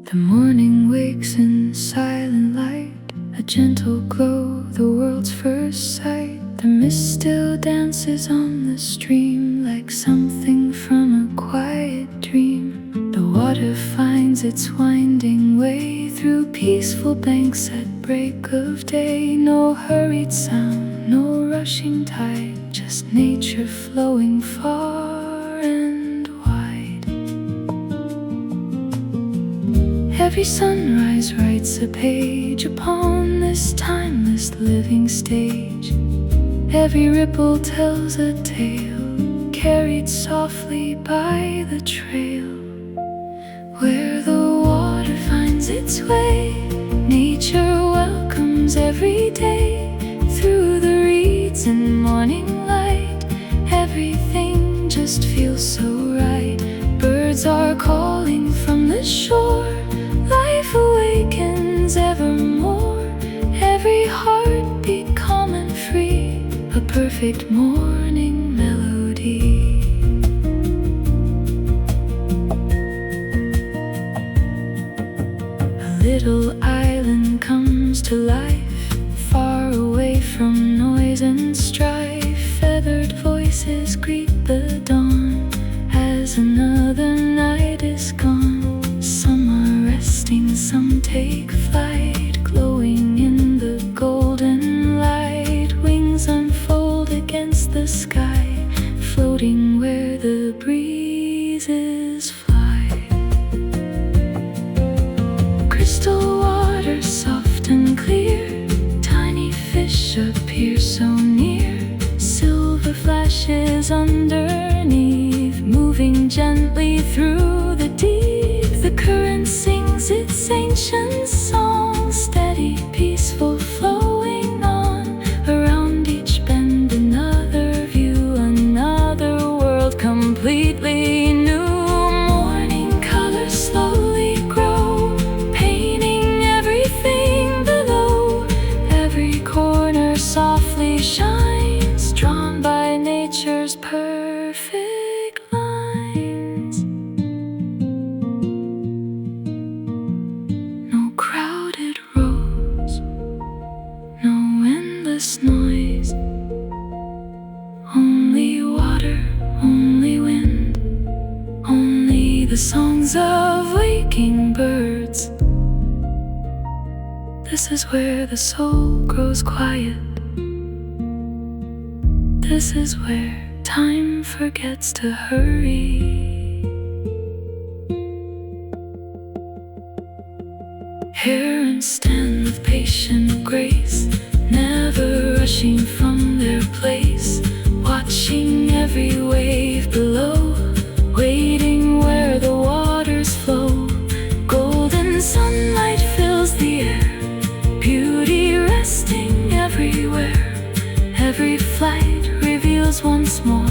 The morning wakes in silent light, a gentle glow, the world's first sight. The mist still dances on the stream like something from a quiet dream. The water finds its winding way through peaceful banks at break of day. No hurried sound, no rushing tide, just nature flowing far and wide. Every sunrise writes a page upon this timeless living stage. Every ripple tells a tale, carried softly by the trail. Where the water finds its way, nature welcomes every day. Through the reeds in morning light, everything just feels so right. Birds are calling from the shore, life awakens evermore. Every heartbeat calm and free, a perfect morning melody. A little island comes to life, far away from noise and strife. Feathered voices greet the dawn as another night is gone. Some are resting, some take flight, glowing in the golden light. Wings unfold against the sky, floating where the breezes fly. Crystal water soft and clear, tiny fish appear so near. Silver flashes underneath, moving gently through the deep. The current sings its ancient song, steady, peaceful, flowing on. Around each bend another view, another world completely new. Morning colors slowly grow, painting everything below. Every corner softly shines, drawn by nature's perfect lines. No crowded roads, no endless noise, only water, only wind, only the songs of waking birds. This is where the soul grows quiet. This is where time forgets to hurry. Herons stand with patient grace, never rushing from their place, watching every wave below, waiting where the waters flow. Golden sunlight fills the air, beauty resting everywhere. Every flight reveals once more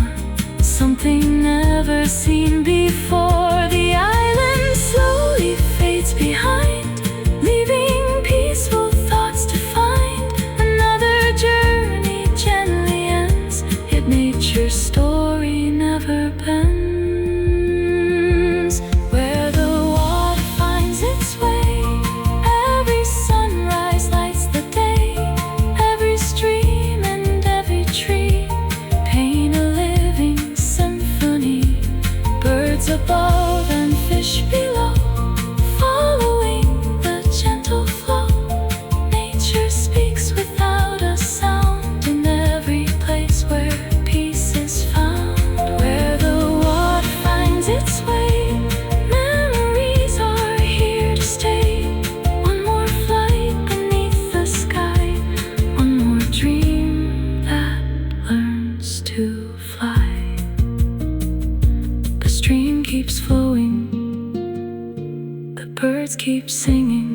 something never seen before. The island slowly fades behind, leaving peaceful thoughts to find. Another journey gently ends, yet nature's story never bends. Where the water finds its way, every sunrise lights the day. Every stream and every tree paint a living symphony. Birds above and fish below, following the gentle flow. Nature speaks without a sound in every place where peace is found. Where the water finds its way, memories are here to stay. One more flight beneath the sky, one more dream that learns to fly. The stream keeps flowing, the birds keep singing.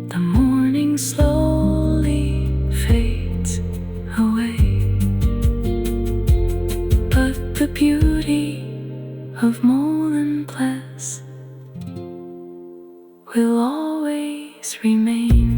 The morning slowly fades away, but the beauty of Molenplas will always remain.